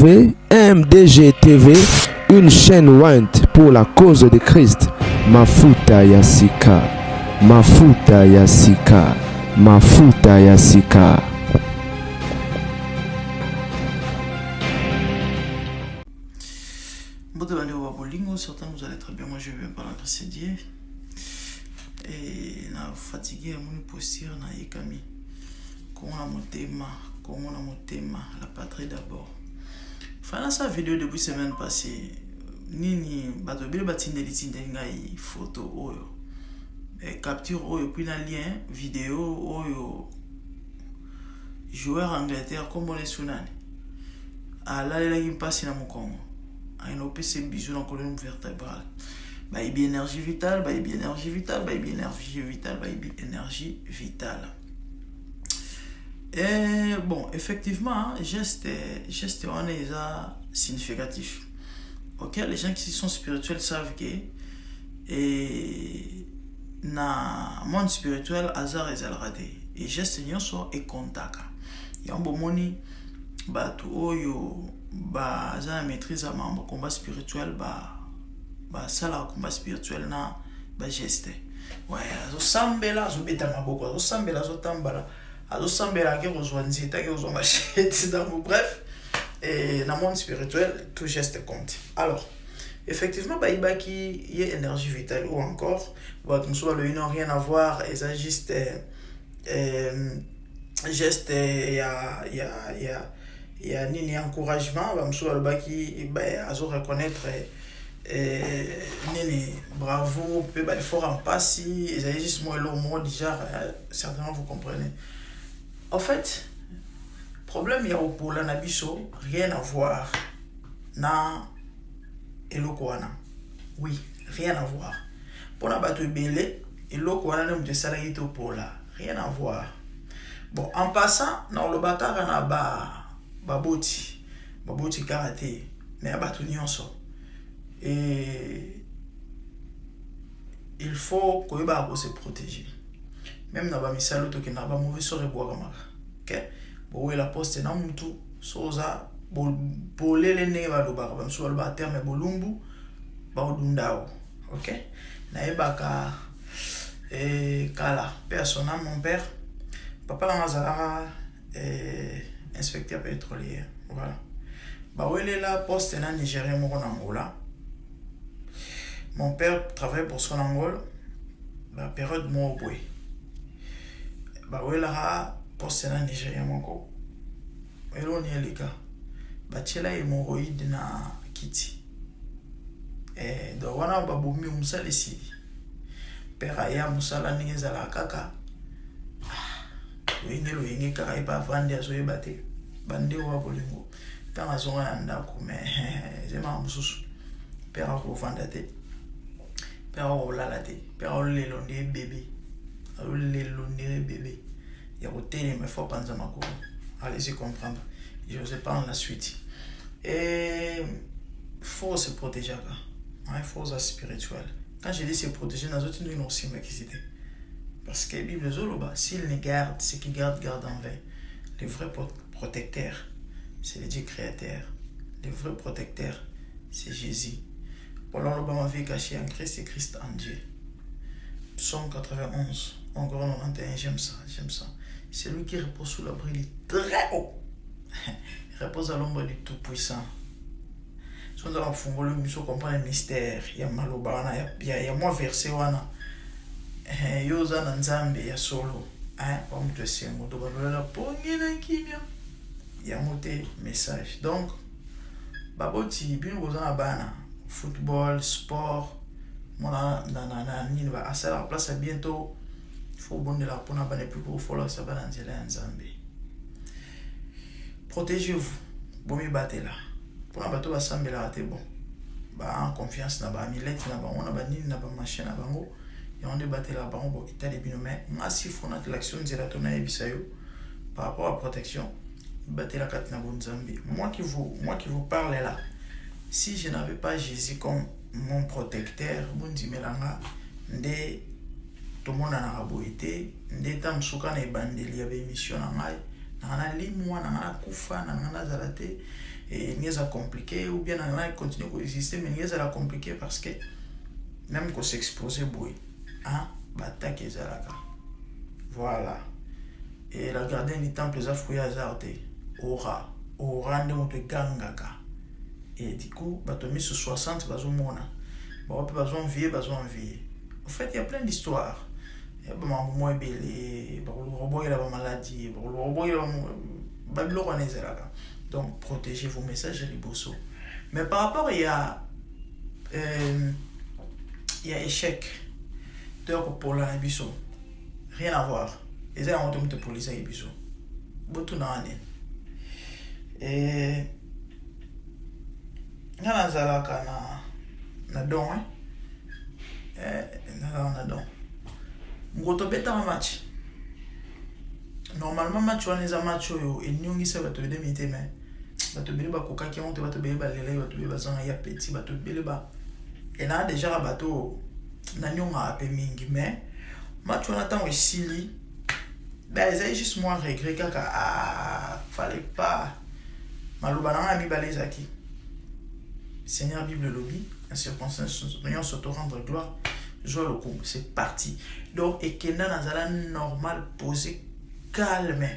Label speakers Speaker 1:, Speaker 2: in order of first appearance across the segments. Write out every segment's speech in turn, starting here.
Speaker 1: MDG TV, une chaîne Wint pour la cause de Christ. Mafuta Yasika, Mafuta Yasika, Mafuta Yasika.
Speaker 2: Certains vous allez très bien, moi je vais bien par la grâce de Dieu. Et na fatigué à mon posture na yekami. Comment on a motema, la patrie d'abord. Fin sa vidéo depuis semaine passée. Nini bato bile batinde litinde ngai photo oyo. Et capture oyo puis na lien vidéo oyo. Joueur Angleterre comme on est sunani. Ala la qui passe na Congo. Un OPC bisous dans la colonne vertébrale. Baby énergie vitale, baby énergie vitale, baby énergie vitale, baby énergie vitale. Et bon, effectivement, geste on est significatif. Ok, les gens qui sont spirituels savent que et na monde spirituel hasard et zalrade. Et geste nyonso et contact. Yambo moni batu oyo ba za maîtrise à ma combat spirituel ça la combat spirituel na ba geste ouais zo sambela zo beta maboko zo sambela zo tambala zo sambela ke zo nzita ke zo machete dans bref et dans monde spirituel tout geste compte. Alors effectivement ba ibaki y a énergie vitale ou encore bah nous soit le n'a rien à voir et ça juste geste il y a ni encouragement va me le baki à reconnaître nini bravo peut ba fort en passe il y a juste moi le mot déjà certainement vous comprenez en fait problème il y a au pour la nabiso rien à voir na elokwana oui rien à voir pour na bato belé elokwana ne me salarié to pour là rien à voir. Bon en passant dans le bakara na baboti karaté mais abatu nyonso et il faut que se protéger même na ba misalo to ke na ba mauvais sore boire maka OK bon la poste na mutu soza bolele ne ba do ba ba so ba terme bolumbu ba odundao OK na ebaka kala personnel mon père papa Mazara inspecteur pétrolier voilà bah où est la poste en Nigeria mon Angola mon père travaille pour son Angola la période mon boy bah où est la poste en Nigeria mon co et l'on y est les gars bah tchela hémorroïde na kiti et donc on a baboumi musala ici père aya musala ningezala kaka Wenge kaka ipa vandi azo yebate bande wa bolingo tanga zonga na ndako mais zema mususu pera ko vanda te pera ko lala te pera ko lelo ndi bébé ya ko tene mais faut penser mako allez-y comprendre je vous épargne la suite et faut se protéger là il faut ça spirituel quand je dis se protéger dans autres nous aussi mais qui c'était. Parce que la Bible dit s'il ne garde, ce qui garde en vain. Le vrai protecteur, c'est le Dieu créateur. Le vrai protecteur, c'est Jésus. Pendant le ma vie cachée en Christ et Christ en Dieu. Psaume 91, encore 91, j'aime ça. C'est lui qui repose sous l'abri très haut. Il repose à l'ombre du Tout-Puissant. Si on a fondé le mission, comprend le mystère. Il y a Malobana, il y a moins versé. Yoza na nzambe ya solo pa mtu sengo to balola pongi na kimia ya moté message donc baboti bien bozana bana football sport mona na nini ba asala place bientôt faut bonne la pona bana plus pour follow ça bana nzela nzambe protégez-vous bomi batela pour bato ba sambela te bon ba en confiance na ba milete na ba on ba nini na ba machine na bango et on débattait là-bas, on va quitter les binômes. Massif, on a de l'action de la tonne et par rapport à la protection. Battez la carte Zambie. Moi qui vous parle là, si je n'avais pas Jésus comme mon protecteur, Bundi Melanga, tout le monde en a raboité, des temps souka na bandeli ya émission na ngai, nangana limwa nangana kufa nangana zalate et ngeza compliqué ou bien nangana continuer à exister mais ngeza la compliqué parce que même qu'on s'exposer boy hein batak ezalaka voilà et la gardien du temple za fouya azarte aura nde moto gangaka et du coup bato mis sur 60 bazomona ba pe bazonvier en fait il y a plein d'histoires ba mambo mo ebele ba robot la maladie ba robot ba biloko nezalaka donc protégez vos messages les bosso mais par rapport il y a échec donc pour la biso rien à voir les gens ont de police et biso botu na ane et ngana zalaka na don na don ngoto beta match normalement match wana eza match oyo enyongisa bato bede mite mais bato bele bakokaki yango te bato bele balelai bato bele bazanga ya petit bato bele ba ena déjà bato na nyonga ape mingi mais match wana ntango esili ezali juste moi regret kaka fallait pas maloba nanga mibale ezaki Seigneur Bible lobby en circonstance nous se rendre gloire joie le coup c'est parti donc et kenda nazala normal posé calme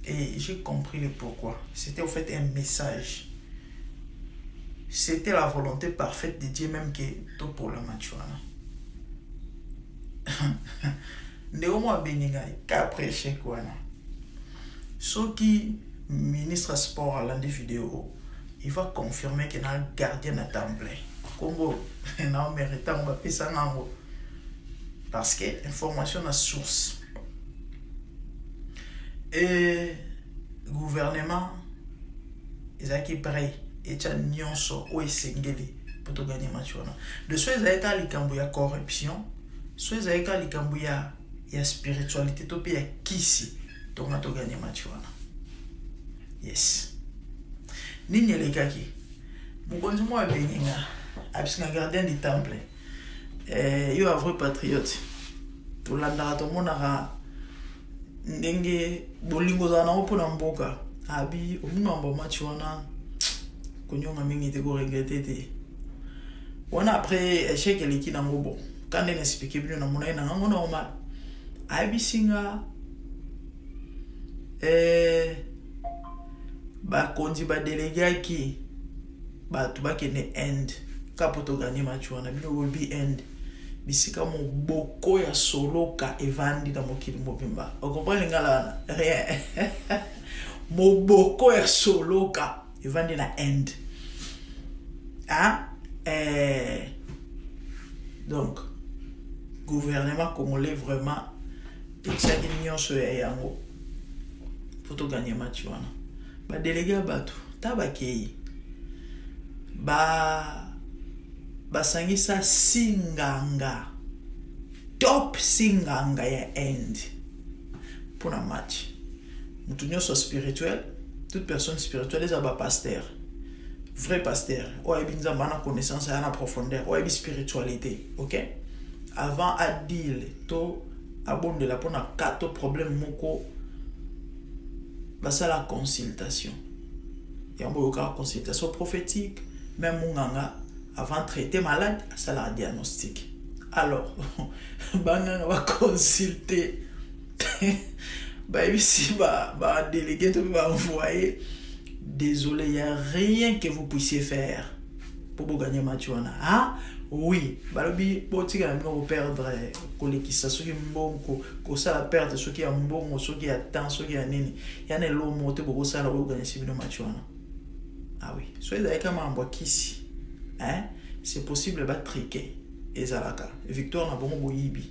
Speaker 2: et j'ai compris le pourquoi c'était en fait un message c'était la volonté parfaite de Dieu même que tout pour la machuana ndeko mo beninga qu'après échec wana ceux qui ministre sport à l'ande vidéo il va confirmer qu'il y a un gardien à temple combo na mérita on va pesa nango parce que information à source et gouvernement ezaki prêt et tcha nyonso o esengeli pour to gagner match wana de soit ezaka likambo ya corruption soit ezaka likambo ya spiritualité to pe ya kisi to na to gagner match wana yes nini elekaki mukonzi mo benginga abisinga gardien du temple yo a vrai patriote to landa to monaka ndenge bolingo za na opona mboka abi omumamba match wana konyonga mingi te ko regretter te wana après échec eliki na ngobo quand on explique bien na mona na ngo normal abi singa ba kondi ba délégué qui ba to ba kene end kapoto gagner match wana bino will be end bisika mo boko ya soloka evandi na mokili mobimba o comprendre ngala rien mo boko ya soloka evandi na end donc gouvernement congolais vraiment exagère nyonso ya yango pour to gagner match wana ba délégué bato tabakei basangisa singanga top singanga ya end pour un match mutu nyonso spirituel toute personne spirituelle est un pasteur vrai pasteur ou a bien na connaissance à la profondeur ou a spiritualité ok avant à dire to abonde la pona quatre problèmes moko basa la consultation et on peut consultation prophétique même munganga avant de traiter malade ça la diagnostic alors banganga va consulter bah ici bah délégué to va envoyer désolé il y a rien que vous puissiez faire pour gagner match wana ah oui balobi botika na ngo perdre kolekisa soki mbongo ko sala perdre soki ya mbongo soki ya temps soki ya nini yana lo mote boko sala ko gagner sibino match wana ah oui soyez avec mambo kisi hein c'est possible ba triquer ezalaka victoire na bongo boyibi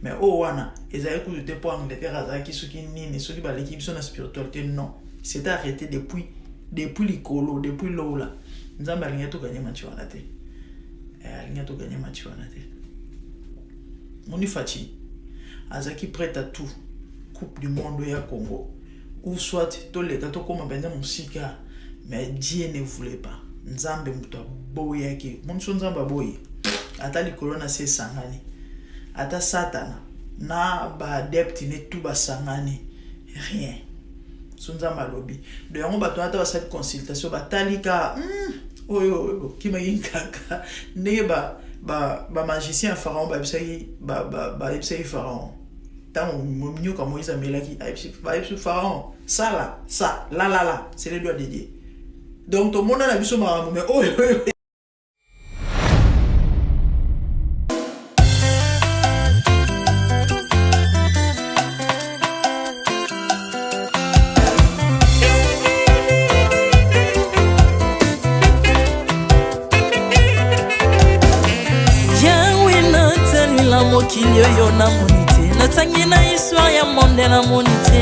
Speaker 2: mais oh wana ezali ku te pour Angleterre azaki soki nini soki ba l'équipe son spiritualité non c'est arrêté depuis l'icolo depuis lola nzamba alinga to gagner match wana te alinga to gagner match wana te moni fachi azaki prêt à tout coupe du monde ya Congo ou soit to leka to koma benda musika mais Dieu ne voulait pas nzambe muto boya ki monso nzamba boyi ata likolo na se sangani ata satana na ba adepte ne tout ba sangani rien sunza malobi de yango bato ata ba cette consultation batalika oyo ki mayinkaka ne ba magicien pharaon ba ebisaki pharaon tant mominyoka Moïse amelaki ba ebisi pharaon ça là c'est les doigts de Dieu donc tout le monde a biso makambo mais oyo
Speaker 3: mokili oyo namoni te natangi na histoire ya monde namoni te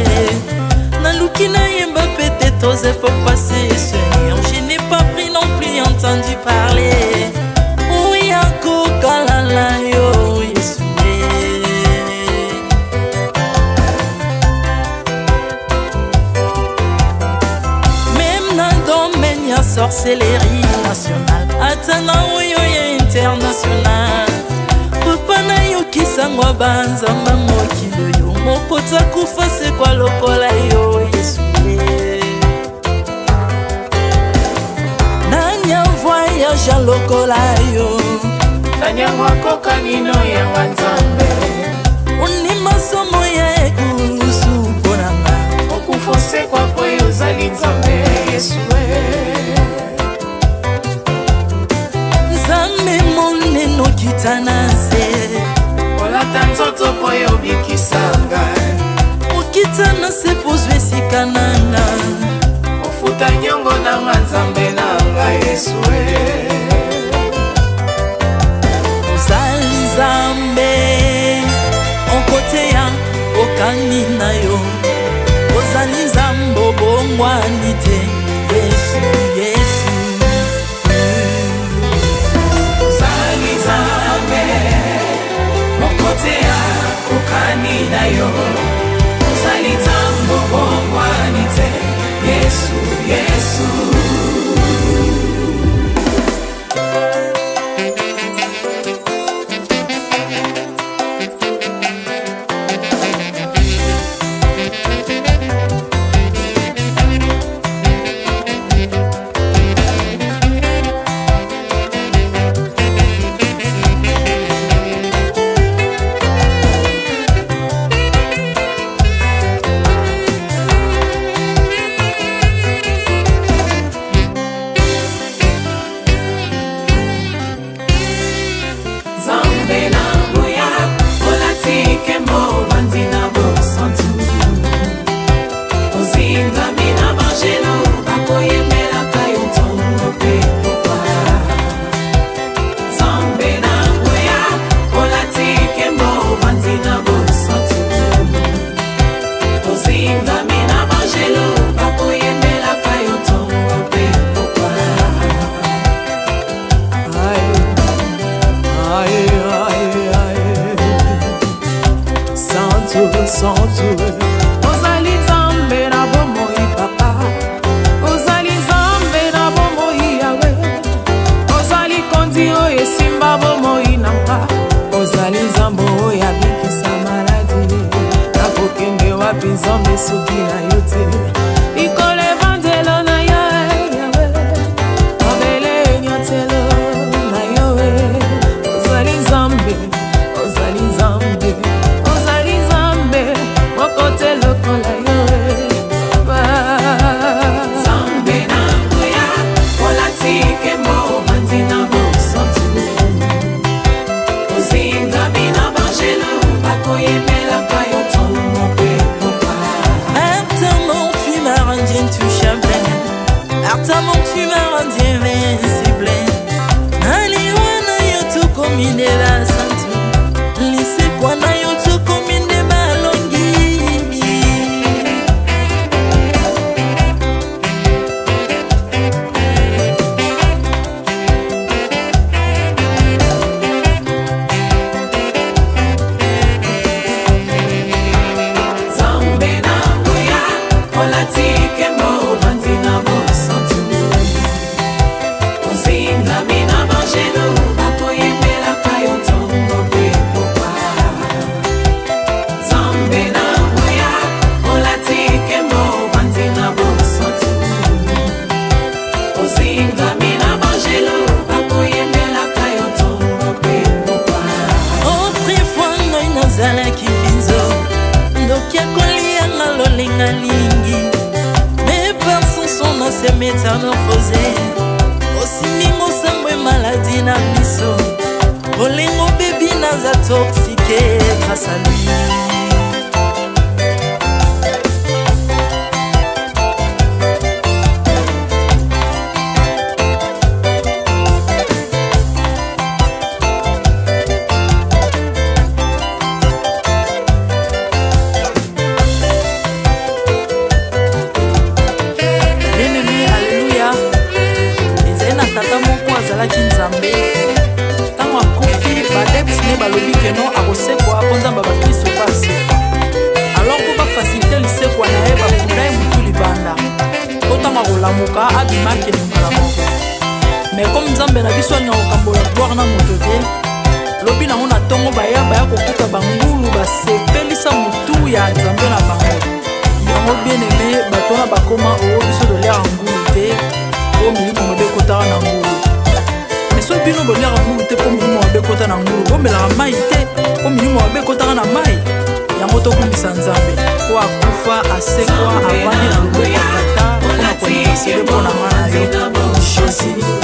Speaker 3: naluki nayemba pete toze pour passer Seigneur je n'ai pas pris non plus entendu parler oui akokalala yo Yesu même na domaine ya sorcellerie nationale atana oyo ya international papa na yo kisangwa banzamba mokili yo mokota kufa se kwa lokola yo Yesu nanya voyage lokola yo
Speaker 4: nanya wakoka nino ya wanzambe
Speaker 3: uni masomo ya ekusu konanga
Speaker 4: okufose kwa poyo zali nzambe Yesu
Speaker 3: nzambe moneno kitana
Speaker 4: olata nzoto po yo bikisanga
Speaker 3: okitana se pozwe sikananga
Speaker 4: ofuta nyongo na nzambe nanga Yesu
Speaker 3: ozali nzambe onkote ya okani na yo ozali nzambe obongwani te Yesu
Speaker 4: ozali nzambe mokotea okani na yo ozali nzambe obongwani te Yesu ozali nzambe na bomoi papa ozali nzambe na bomoi yawe ozali konzi oyo esimba bomoi nanga ozali nzambe oyo abikisa maladi nakokende wapi nzambe soki na yo te likolo evanzelo na yo yawe mabele nyotelo na yo ozali nzambe mokote lokola yo nzambe na ngoya olatike mbo vanzi na bosantu ozingami na bangelo bakoyemelaka yo ntongo mpe popa
Speaker 3: Ardemment tu m'as rendu intouchable ardemment tu m'as rendu invincible naliwana yo tokomine la santu lisekwa na yo tokomine balongi
Speaker 4: Ozingami na bangelo bakoyemelaka yo ntongo
Speaker 3: métamorphosé osimi mosambwe maladie na biso bolingo bebi naza toxique grâce à lui. Tango akufi badeptine balobi keno akosekwa po nzamba bakristo basekwa alors po bafacilite lisekwa na ye bakunda ye mutu libanda po ntango akolamuka abimaki elingala moko mais comme nzambe na biso alinga kokambola gloire na moto te lobi nango na ntongo baya kokuta bangulu basepelisa mutu ya nzambe na bango yango bien aimé bato wana bakoma oyo biso dolera ngulu te po milimo mobe ekotaka na ngulu so bino bolera ngulu te po milimo mabe ekota na ngulu bomelaka mai te po milimo mabe ekotaka na mai yango tokumbisa nzambe po akufa asekwa avandi na loboko ya tata mpona kolinga sele mpo na nga na yo Jésus.